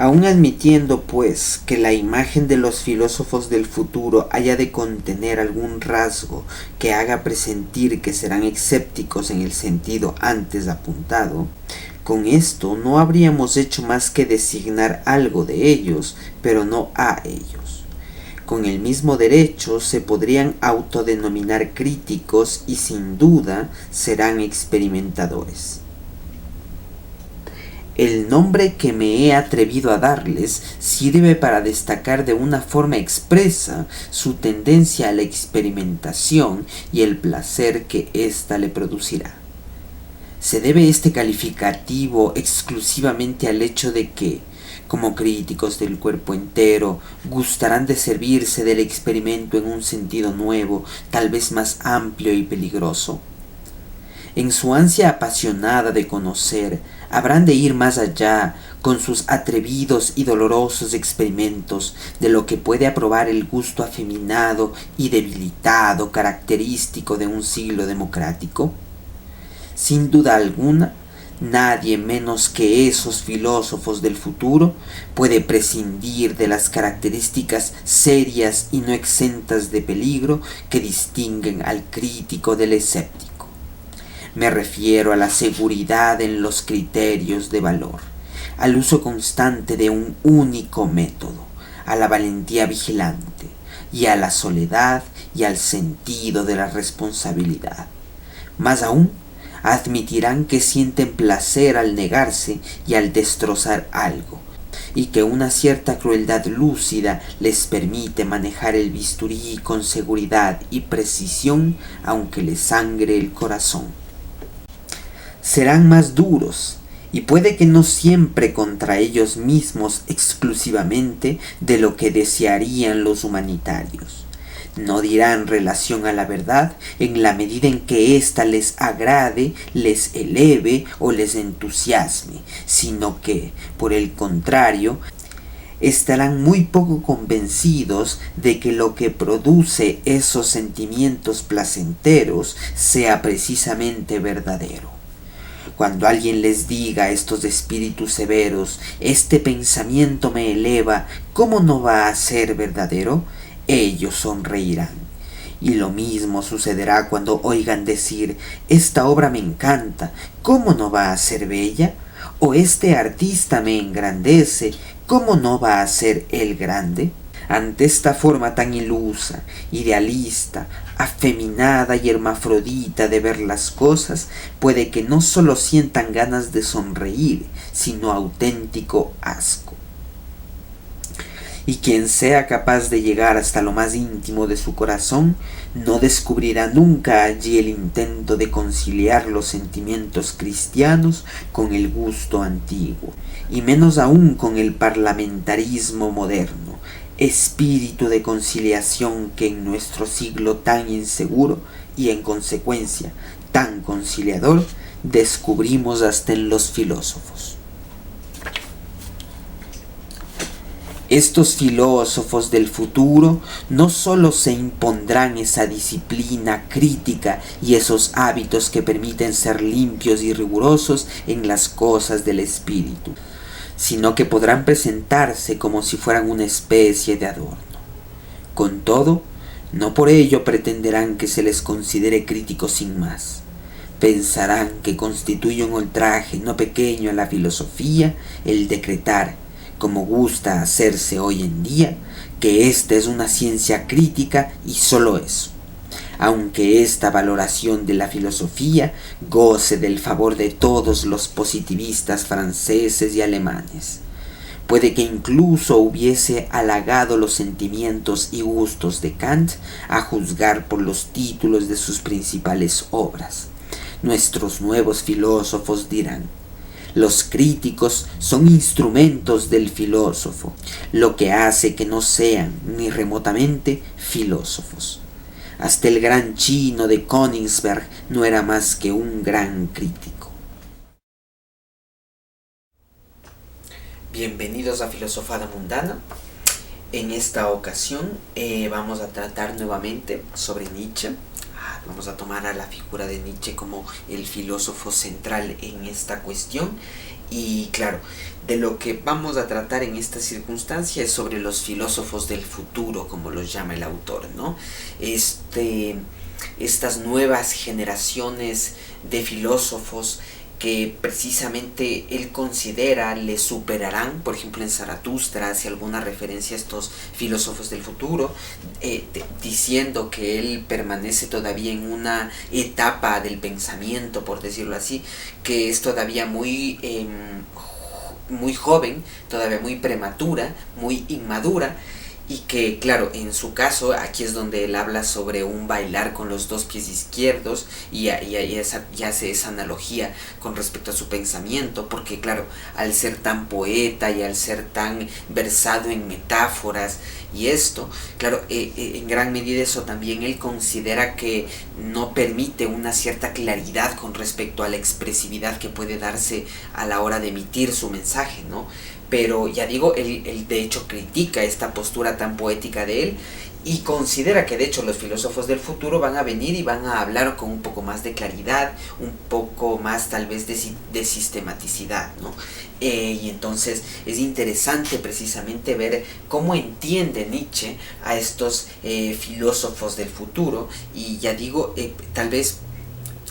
Aun admitiendo, pues, que la imagen de los filósofos del futuro haya de contener algún rasgo que haga presentir que serán escépticos en el sentido antes apuntado, con esto no habríamos hecho más que designar algo de ellos, pero no a ellos. Con el mismo derecho se podrían autodenominar críticos y sin duda serán experimentadores. El nombre que me he atrevido a darles sirve para destacar de una forma expresa su tendencia a la experimentación y el placer que ésta le producirá. Se debe este calificativo exclusivamente al hecho de que, como críticos del cuerpo entero, gustarán de servirse del experimento en un sentido nuevo, tal vez más amplio y peligroso. En su ansia apasionada de conocer, habrán de ir más allá con sus atrevidos y dolorosos experimentos de lo que puede aprobar el gusto afeminado y debilitado característico de un siglo democrático. Sin duda alguna, nadie menos que esos filósofos del futuro puede prescindir de las características serias y no exentas de peligro que distinguen al crítico del escéptico. Me refiero a la seguridad en los criterios de valor, al uso constante de un único método, a la valentía vigilante y a la soledad y al sentido de la responsabilidad. Más aún, admitirán que sienten placer al negarse y al destrozar algo, y que una cierta crueldad lúcida les permite manejar el bisturí con seguridad y precisión aunque les sangre el corazón. Serán más duros, y puede que no siempre contra ellos mismos exclusivamente de lo que desearían los humanitarios. No dirán relación a la verdad en la medida en que ésta les agrade, les eleve o les entusiasme, sino que, por el contrario, estarán muy poco convencidos de que lo que produce esos sentimientos placenteros sea precisamente verdadero. Cuando alguien les diga a estos espíritus severos, este pensamiento me eleva, ¿cómo no va a ser verdadero? Ellos sonreirán. Y lo mismo sucederá cuando oigan decir, esta obra me encanta, ¿cómo no va a ser bella? O este artista me engrandece, ¿cómo no va a ser él grande? Ante esta forma tan ilusa, idealista, afeminada y hermafrodita de ver las cosas, puede que no solo sientan ganas de sonreír, sino auténtico asco. Y quien sea capaz de llegar hasta lo más íntimo de su corazón, no descubrirá nunca allí el intento de conciliar los sentimientos cristianos con el gusto antiguo, y menos aún con el parlamentarismo moderno, espíritu de conciliación que en nuestro siglo tan inseguro y en consecuencia tan conciliador descubrimos hasta en los filósofos. Estos filósofos del futuro no solo se impondrán esa disciplina crítica y esos hábitos que permiten ser limpios y rigurosos en las cosas del espíritu, sino que podrán presentarse como si fueran una especie de adorno. Con todo, no por ello pretenderán que se les considere críticos sin más. Pensarán que constituye un ultraje no pequeño a la filosofía el decretar, como gusta hacerse hoy en día, que esta es una ciencia crítica y solo eso, aunque esta valoración de la filosofía goce del favor de todos los positivistas franceses y alemanes. Puede que incluso hubiese halagado los sentimientos y gustos de Kant a juzgar por los títulos de sus principales obras. Nuestros nuevos filósofos dirán: los críticos son instrumentos del filósofo, lo que hace que no sean ni remotamente filósofos. Hasta el gran chino de Königsberg no era más que un gran crítico. Bienvenidos a Filosofada Mundana. En esta ocasión vamos a tratar nuevamente sobre Nietzsche. vamos a tomar a la figura de Nietzsche como el filósofo central en esta cuestión. Y claro, de lo que vamos a tratar en esta circunstancia es sobre los filósofos del futuro, como los llama el autor, ¿no? Estas nuevas generaciones de filósofos que precisamente él considera le superarán. Por ejemplo, en Zaratustra hace alguna referencia a estos filósofos del futuro, diciendo que él permanece todavía en una etapa del pensamiento, por decirlo así, que es todavía muy joven, todavía muy prematura, muy inmadura, y que claro, en su caso aquí es donde él habla sobre un bailar con los dos pies izquierdos y hace esa analogía con respecto a su pensamiento, porque claro, al ser tan poeta y al ser tan versado en metáforas y esto, claro, en gran medida eso también él considera que no permite una cierta claridad con respecto a la expresividad que puede darse a la hora de emitir su mensaje, ¿no? Pero ya digo, él de hecho critica esta postura tan poética de él y considera que de hecho los filósofos del futuro van a venir y van a hablar con un poco más de claridad, un poco más tal vez de sistematicidad, ¿no? Y entonces es interesante precisamente ver cómo entiende Nietzsche a estos filósofos del futuro y ya digo, tal vez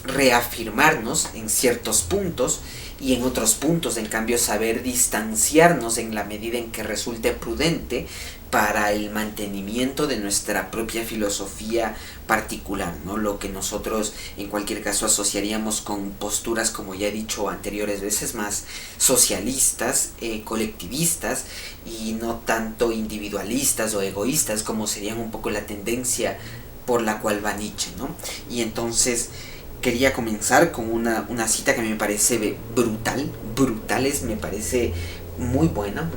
reafirmarnos en ciertos puntos y en otros puntos, en cambio, saber distanciarnos en la medida en que resulte prudente para el mantenimiento de nuestra propia filosofía particular, ¿no? Lo que nosotros en cualquier caso asociaríamos con posturas, como ya he dicho anteriores veces, más socialistas, colectivistas y no tanto individualistas o egoístas como serían un poco la tendencia por la cual va Nietzsche, ¿no? Y entonces quería comenzar con una cita que me parece me parece muy buena,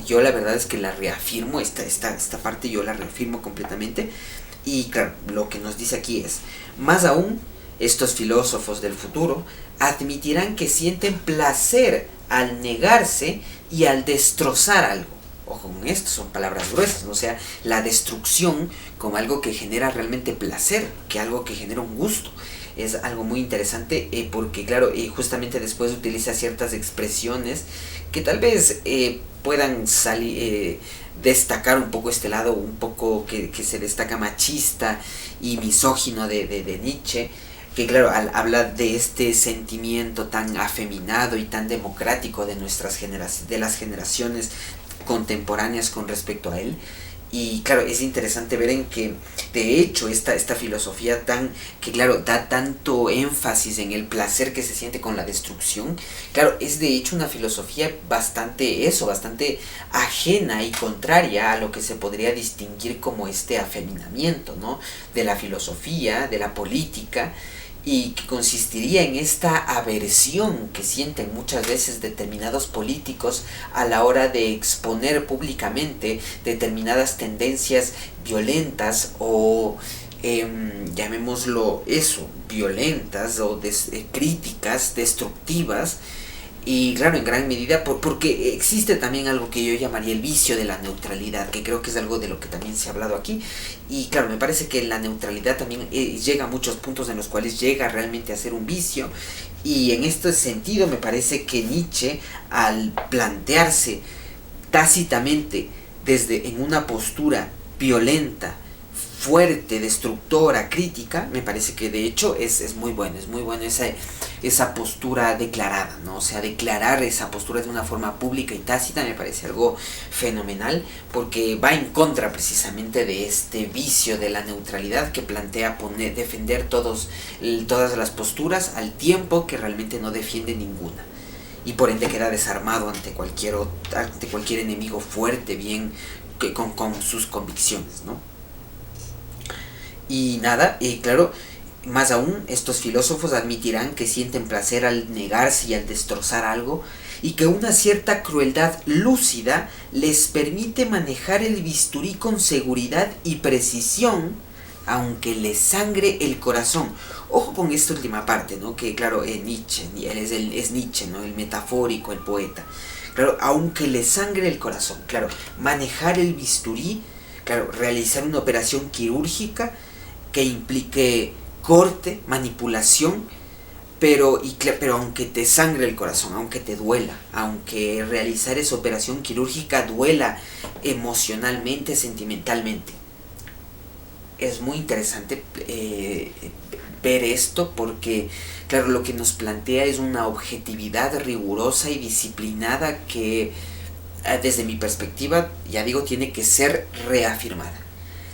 yo la verdad es que la reafirmo, esta parte yo la reafirmo completamente, y claro, lo que nos dice aquí es: más aún, estos filósofos del futuro admitirán que sienten placer al negarse y al destrozar algo. Ojo con esto, son palabras gruesas, ¿no? O sea, la destrucción como algo que genera realmente placer, que algo que genera un gusto. Es algo muy interesante porque claro, justamente después utiliza ciertas expresiones que tal vez puedan destacar un poco este lado, un poco que se destaca machista y misógino de Nietzsche, que claro, habla de este sentimiento tan afeminado y tan democrático de de las generaciones contemporáneas con respecto a él. Y claro, es interesante ver en que de hecho esta filosofía que claro, da tanto énfasis en el placer que se siente con la destrucción, claro, es de hecho una filosofía bastante ajena y contraria a lo que se podría distinguir como este afeminamiento, ¿no? De la filosofía, de la política, y que consistiría en esta aversión que sienten muchas veces determinados políticos a la hora de exponer públicamente determinadas tendencias violentas o llamémoslo eso, violentas o críticas destructivas. Y claro, en gran medida porque existe también algo que yo llamaría el vicio de la neutralidad, que creo que es algo de lo que también se ha hablado aquí. Y claro, me parece que la neutralidad también llega a muchos puntos en los cuales llega realmente a ser un vicio. Y en este sentido me parece que Nietzsche, al plantearse tácitamente en una postura violenta, fuerte, destructora, crítica, me parece que de hecho es muy bueno esa postura declarada, ¿no? O sea, declarar esa postura de una forma pública y tácita me parece algo fenomenal, porque va en contra precisamente de este vicio de la neutralidad que plantea defender todas las posturas al tiempo que realmente no defiende ninguna. Y por ende queda desarmado ante cualquier enemigo fuerte, bien con sus convicciones, ¿no? Y nada, claro, más aún, estos filósofos admitirán que sienten placer al negarse y al destrozar algo, y que una cierta crueldad lúcida les permite manejar el bisturí con seguridad y precisión, aunque les sangre el corazón. Ojo con esta última parte, ¿no? Que claro, Nietzsche, es Nietzsche, ¿no? El metafórico, el poeta. Claro, aunque les sangre el corazón, claro, manejar el bisturí, claro, realizar una operación quirúrgica que implique corte, manipulación, pero aunque te sangre el corazón, aunque te duela, aunque realizar esa operación quirúrgica duela emocionalmente, sentimentalmente. Es muy interesante ver esto porque, claro, lo que nos plantea es una objetividad rigurosa y disciplinada que, desde mi perspectiva, ya digo, tiene que ser reafirmada.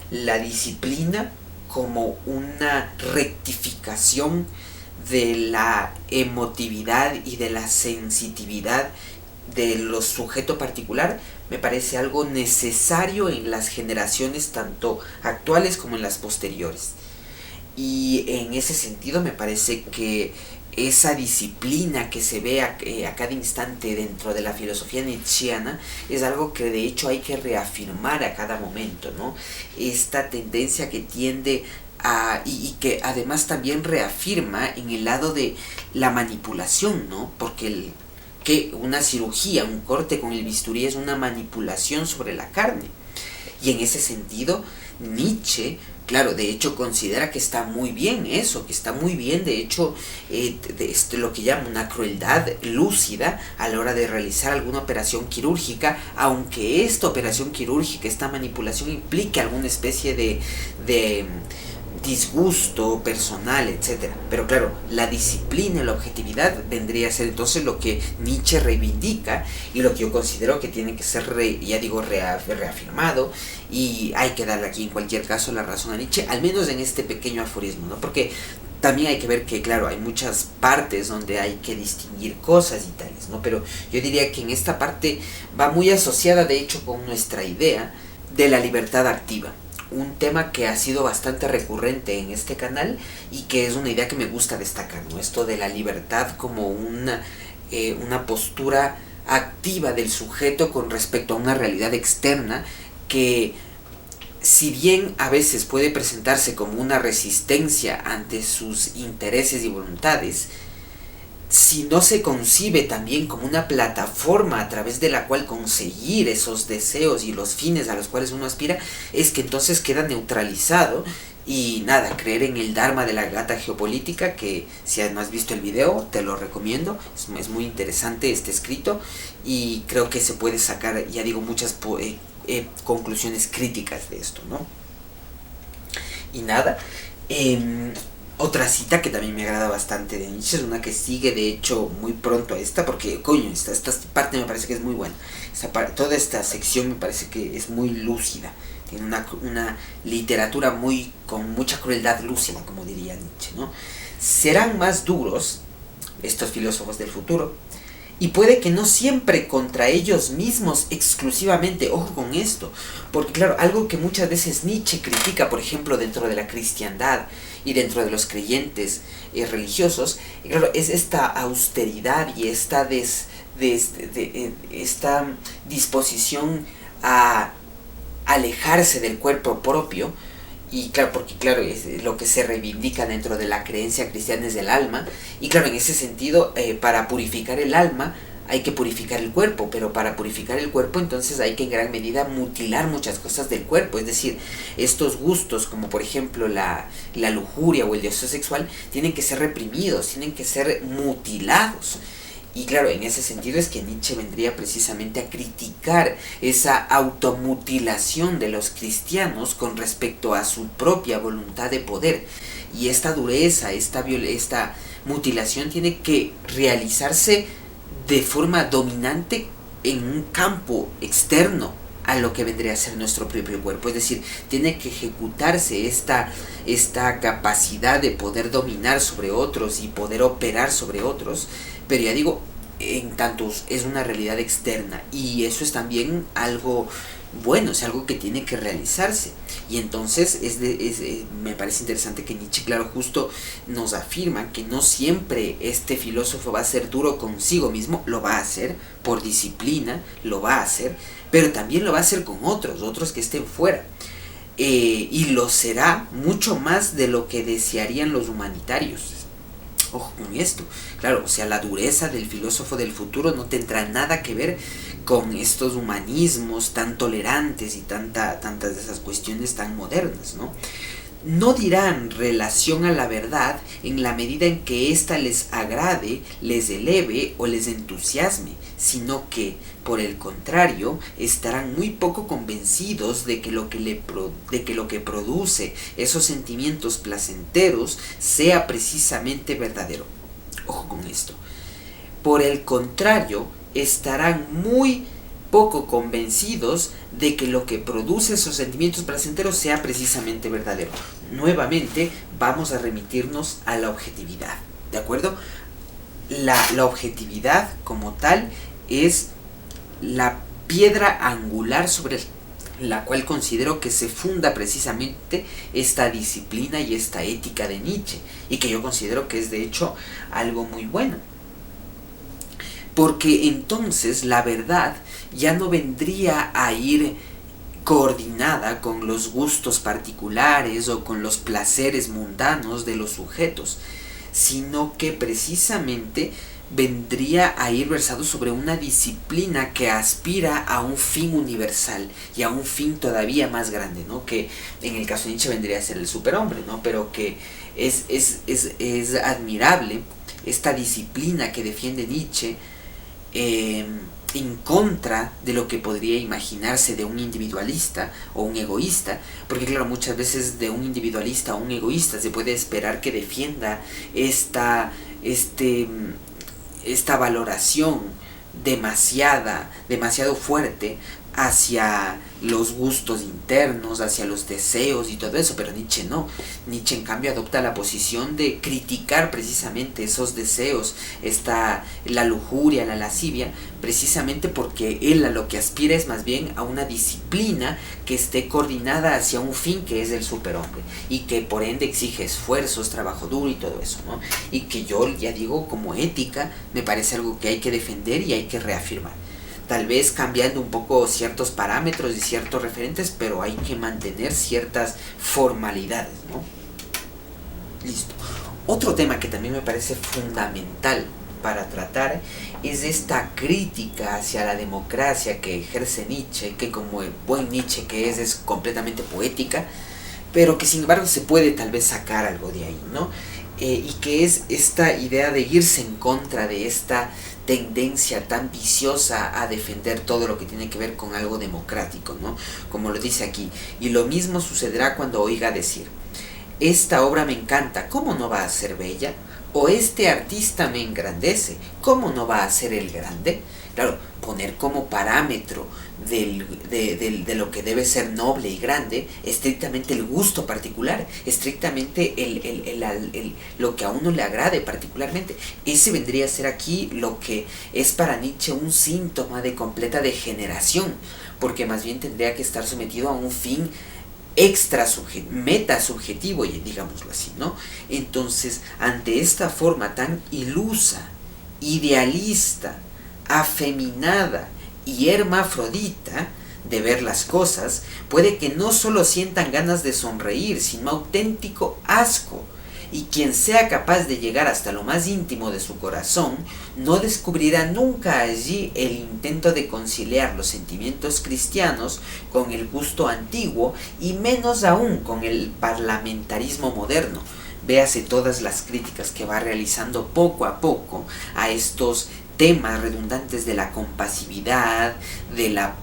La disciplina como una rectificación de la emotividad y de la sensitividad de los sujetos particular me parece algo necesario en las generaciones tanto actuales como en las posteriores. Y en ese sentido me parece que esa disciplina que se ve a cada instante dentro de la filosofía nietzscheana es algo que de hecho hay que reafirmar a cada momento, ¿no? Esta tendencia que tiende y que además también reafirma en el lado de la manipulación, ¿no? Porque que una cirugía, un corte con el bisturí es una manipulación sobre la carne. Y en ese sentido, Nietzsche, claro, de hecho considera que está muy bien eso, que está muy bien, de hecho, lo que llama una crueldad lúcida a la hora de realizar alguna operación quirúrgica, aunque esta operación quirúrgica, esta manipulación implique alguna especie de disgusto personal, etcétera. Pero claro, la disciplina y la objetividad vendría a ser entonces lo que Nietzsche reivindica y lo que yo considero que tiene que ser, reafirmado, y hay que darle aquí en cualquier caso la razón a Nietzsche, al menos en este pequeño aforismo, ¿no? Porque también hay que ver que, claro, hay muchas partes donde hay que distinguir cosas y tales, ¿no? Pero yo diría que en esta parte va muy asociada, de hecho, con nuestra idea de la libertad activa. Un tema que ha sido bastante recurrente en este canal y que es una idea que me gusta destacar, ¿no? Esto de la libertad como una postura activa del sujeto con respecto a una realidad externa que, si bien a veces puede presentarse como una resistencia ante sus intereses y voluntades, si no se concibe también como una plataforma a través de la cual conseguir esos deseos y los fines a los cuales uno aspira, es que entonces queda neutralizado. Y nada, creer en el Dharma de la gata geopolítica, que si no has visto el video, te lo recomiendo, es muy interesante este escrito y creo que se puede sacar, ya digo, muchas conclusiones críticas de esto, ¿no? Y nada, otra cita que también me agrada bastante de Nietzsche es una que sigue de hecho muy pronto a esta, porque coño, esta parte me parece que es muy buena. Toda esta sección me parece que es muy lúcida, tiene una literatura con mucha crueldad lúcida, como diría Nietzsche, ¿no? Serán más duros estos filósofos del futuro, y puede que no siempre contra ellos mismos exclusivamente, ojo con esto, porque claro, algo que muchas veces Nietzsche critica, por ejemplo, dentro de la cristiandad y dentro de los creyentes religiosos, claro, es esta austeridad y esta disposición a alejarse del cuerpo propio. Y claro, porque claro, es lo que se reivindica dentro de la creencia cristiana es del alma. Y claro, en ese sentido, para purificar el alma hay que purificar el cuerpo, pero para purificar el cuerpo entonces hay que en gran medida mutilar muchas cosas del cuerpo. Es decir, estos gustos, como por ejemplo la lujuria o el deseo sexual, tienen que ser reprimidos, tienen que ser mutilados. Y claro, en ese sentido es que Nietzsche vendría precisamente a criticar esa automutilación de los cristianos con respecto a su propia voluntad de poder. Y esta dureza, esta mutilación tiene que realizarse de forma dominante en un campo externo a lo que vendría a ser nuestro propio cuerpo. Es decir, tiene que ejecutarse esta capacidad de poder dominar sobre otros y poder operar sobre otros. Pero ya digo, en tanto es una realidad externa, y eso es también algo bueno, es algo que tiene que realizarse. Y entonces me parece interesante que Nietzsche, claro, justo nos afirma que no siempre este filósofo va a ser duro consigo mismo, lo va a hacer por disciplina, lo va a hacer, pero también lo va a hacer con otros que estén fuera. Y lo será mucho más de lo que desearían los humanitarios. Ojo con esto, claro, o sea, la dureza del filósofo del futuro no tendrá nada que ver con estos humanismos tan tolerantes y tantas de esas cuestiones tan modernas, ¿no? no dirán relación a la verdad en la medida en que ésta les agrade, les eleve o les entusiasme, sino que, por el contrario, estarán muy poco convencidos de que lo que produce esos sentimientos placenteros sea precisamente verdadero. Ojo con esto. Por el contrario, estarán muy poco convencidos de que lo que produce esos sentimientos placenteros sea precisamente verdadero. Nuevamente vamos a remitirnos a la objetividad, ¿de acuerdo? La objetividad como tal es la piedra angular sobre la cual considero que se funda precisamente esta disciplina y esta ética de Nietzsche, y que yo considero que es de hecho algo muy bueno. Porque entonces la verdad ya no vendría a ir coordinada con los gustos particulares o con los placeres mundanos de los sujetos, sino que precisamente vendría a ir versado sobre una disciplina que aspira a un fin universal y a un fin todavía más grande, ¿no? Que en el caso de Nietzsche vendría a ser el superhombre, ¿no? Pero que es admirable esta disciplina que defiende Nietzsche, en contra de lo que podría imaginarse de un individualista o un egoísta, porque claro, muchas veces de un individualista o un egoísta se puede esperar que defienda esta valoración demasiado fuerte hacia los gustos internos, hacia los deseos y todo eso, pero Nietzsche no. Nietzsche en cambio adopta la posición de criticar precisamente esos deseos, la lujuria, la lascivia, precisamente porque él a lo que aspira es más bien a una disciplina que esté coordinada hacia un fin que es el superhombre, y que por ende exige esfuerzos, trabajo duro y todo eso, ¿no? Y que yo ya digo, como ética, me parece algo que hay que defender y hay que reafirmar. Tal vez cambiando un poco ciertos parámetros y ciertos referentes, pero hay que mantener ciertas formalidades, ¿no? Listo. Otro tema que también me parece fundamental para tratar es esta crítica hacia la democracia que ejerce Nietzsche, que como el buen Nietzsche que es completamente poética, pero que sin embargo se puede tal vez sacar algo de ahí, ¿no? Y que es esta idea de irse en contra de esta tendencia tan viciosa a defender todo lo que tiene que ver con algo democrático, ¿no? Como lo dice aquí. Y lo mismo sucederá cuando oiga decir: esta obra me encanta, ¿cómo no va a ser bella? O este artista me engrandece, ¿cómo no va a ser el grande? Claro, poner como parámetro de lo que debe ser noble y grande estrictamente el gusto particular, estrictamente lo que a uno le agrade particularmente. Ese vendría a ser aquí lo que es para Nietzsche un síntoma de degeneración, porque más bien tendría que estar sometido a un fin meta subjetivo, digámoslo así, ¿no? Entonces, ante esta forma tan ilusa, idealista, afeminada y hermafrodita de ver las cosas, puede que no solo sientan ganas de sonreír, sino auténtico asco. Y quien sea capaz de llegar hasta lo más íntimo de su corazón, no descubrirá nunca allí el intento de conciliar los sentimientos cristianos con el gusto antiguo, y menos aún con el parlamentarismo moderno. Véase todas las críticas que va realizando poco a poco a estos temas redundantes de la compasividad, de la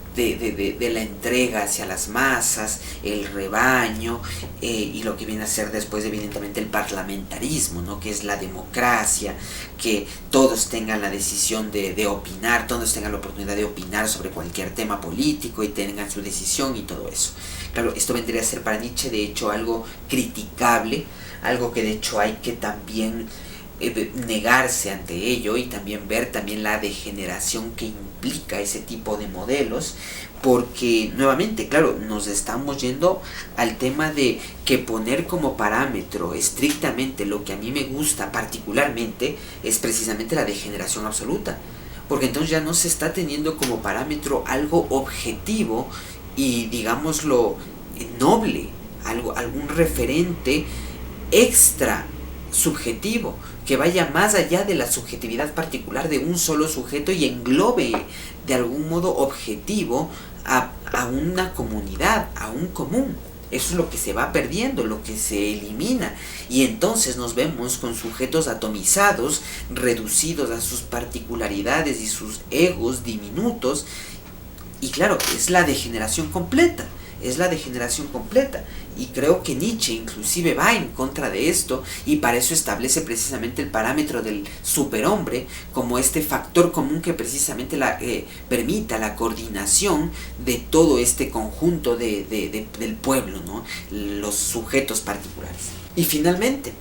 entrega hacia las masas, el rebaño, y lo que viene a ser después evidentemente el parlamentarismo, ¿no? Que es la democracia, que todos tengan la decisión de opinar, todos tengan la oportunidad de opinar sobre cualquier tema político y tengan su decisión y todo eso. Claro, esto vendría a ser para Nietzsche de hecho algo criticable, algo que de hecho hay que también negarse ante ello, y también ver también la degeneración que implica ese tipo de modelos, porque nuevamente, claro, nos estamos yendo al tema de que poner como parámetro estrictamente lo que a mí me gusta particularmente es precisamente la degeneración absoluta, porque entonces ya no se está teniendo como parámetro algo objetivo y digámoslo noble, algún referente extra subjetivo que vaya más allá de la subjetividad particular de un solo sujeto y englobe de algún modo objetivo a una comunidad, a un común. Eso es lo que se va perdiendo, lo que se elimina. Y entonces nos vemos con sujetos atomizados, reducidos a sus particularidades y sus egos diminutos. Y claro, es la degeneración completa. Es la degeneración completa. Y creo que Nietzsche inclusive va en contra de esto, y para eso establece precisamente el parámetro del superhombre como este factor común que precisamente permita la coordinación de todo este conjunto del pueblo, ¿no? Los sujetos particulares. Y finalmente,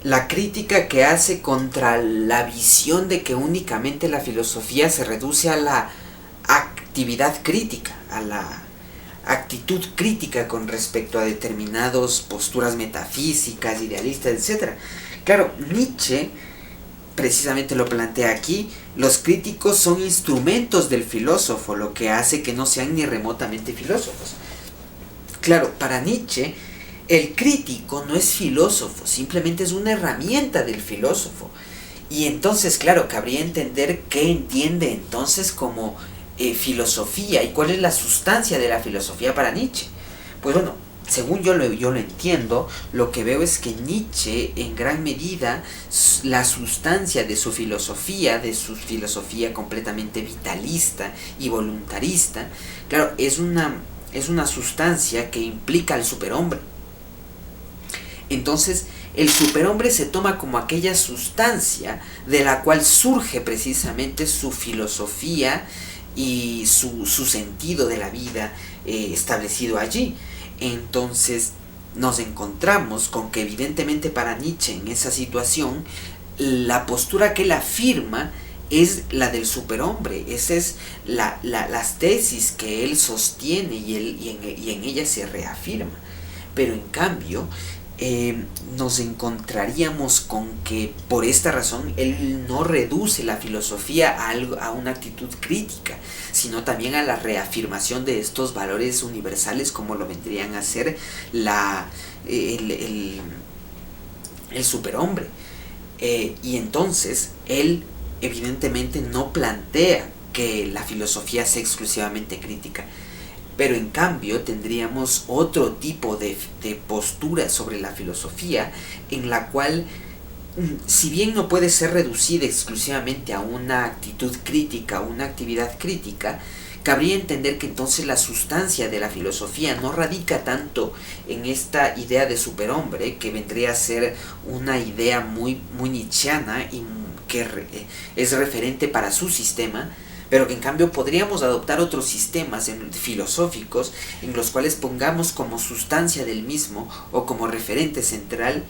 la crítica que hace contra la visión de que únicamente la filosofía se reduce a la actividad crítica, a la actitud crítica con respecto a determinadas posturas metafísicas, idealistas, etc. Claro, Nietzsche precisamente lo plantea aquí: los críticos son instrumentos del filósofo, lo que hace que no sean ni remotamente filósofos. Claro, para Nietzsche, el crítico no es filósofo, simplemente es una herramienta del filósofo. Y entonces, claro, cabría entender qué entiende entonces como filosofía y cuál es la sustancia de la filosofía para Nietzsche. Pues bueno, según yo lo entiendo, lo que veo es que Nietzsche, en gran medida, la sustancia de su filosofía completamente vitalista y voluntarista, claro, es una sustancia que implica al superhombre. Entonces, el superhombre se toma como aquella sustancia de la cual surge precisamente su filosofía y su sentido de la vida establecido allí. Entonces nos encontramos con que evidentemente para Nietzsche, en esa situación, la postura que él afirma es la del superhombre. Esa es las tesis que él sostiene y en ella se reafirma. Pero en cambio, nos encontraríamos con que por esta razón él no reduce la filosofía a una actitud crítica, sino también a la reafirmación de estos valores universales, como lo vendrían a ser el superhombre. Y entonces él evidentemente no plantea que la filosofía sea exclusivamente crítica, pero en cambio tendríamos otro tipo de postura sobre la filosofía, en la cual, si bien no puede ser reducida exclusivamente a una actitud crítica, una actividad crítica, cabría entender que entonces la sustancia de la filosofía no radica tanto en esta idea de superhombre, que vendría a ser una idea muy nietzscheana y que es referente para su sistema, pero que en cambio podríamos adoptar otros sistemas filosóficos en los cuales pongamos como sustancia del mismo o como referente central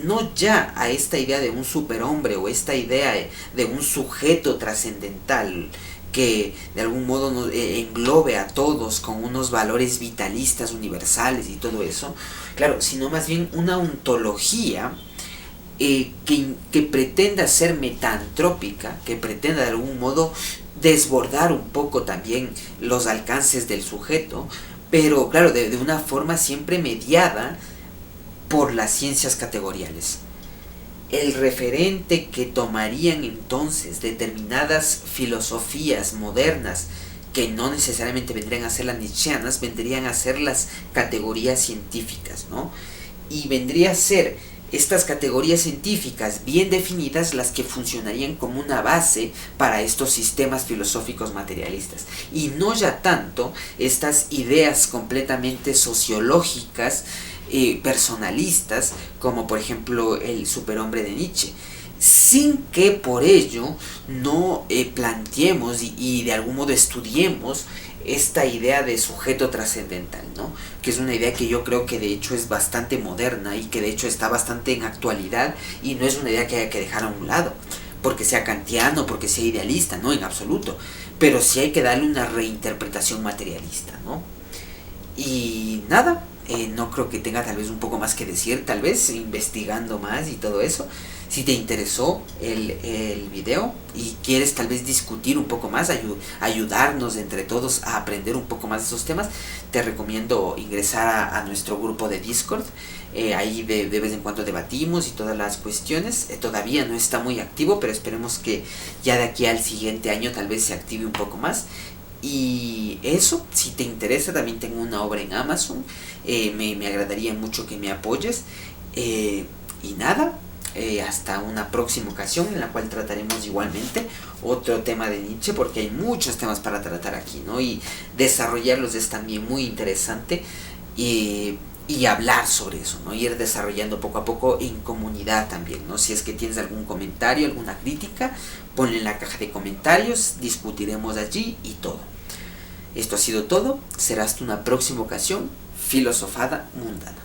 no ya a esta idea de un superhombre o esta idea de un sujeto trascendental que de algún modo nos englobe a todos con unos valores vitalistas universales y todo eso, claro, sino más bien una ontología que pretenda ser metaantrópica, que pretenda de algún modo desbordar un poco también los alcances del sujeto, pero claro, de una forma siempre mediada por las ciencias categoriales. El referente que tomarían entonces determinadas filosofías modernas, que no necesariamente vendrían a ser las nietzscheanas, vendrían a ser las categorías científicas, ¿no? Y vendría a ser estas categorías científicas bien definidas las que funcionarían como una base para estos sistemas filosóficos materialistas, y no ya tanto estas ideas completamente sociológicas, personalistas, como por ejemplo el superhombre de Nietzsche, sin que por ello no planteemos y de algún modo estudiemos esta idea de sujeto trascendental, ¿no? Que es una idea que yo creo que de hecho es bastante moderna y que de hecho está bastante en actualidad, y no es una idea que haya que dejar a un lado porque sea kantiano, porque sea idealista, no, en absoluto, pero sí hay que darle una reinterpretación materialista, ¿no? Y nada, no creo que tenga tal vez un poco más que decir, tal vez investigando más y todo eso. Si te interesó el video y quieres tal vez discutir un poco más, ayudarnos entre todos a aprender un poco más de esos temas, te recomiendo ingresar a nuestro grupo de Discord. Ahí de vez en cuando debatimos y todas las cuestiones. Todavía no está muy activo, pero esperemos que ya de aquí al siguiente año tal vez se active un poco más. Y eso, si te interesa, también tengo una obra en Amazon. Me agradaría mucho que me apoyes. Y nada, hasta una próxima ocasión en la cual trataremos igualmente otro tema de Nietzsche, porque hay muchos temas para tratar aquí, ¿no? Y desarrollarlos es también muy interesante. Y hablar sobre eso, ¿no? Ir desarrollando poco a poco en comunidad también, ¿no? Si es que tienes algún comentario, alguna crítica, ponle en la caja de comentarios, discutiremos allí y todo. Esto ha sido todo, será hasta una próxima ocasión, filosofada mundana.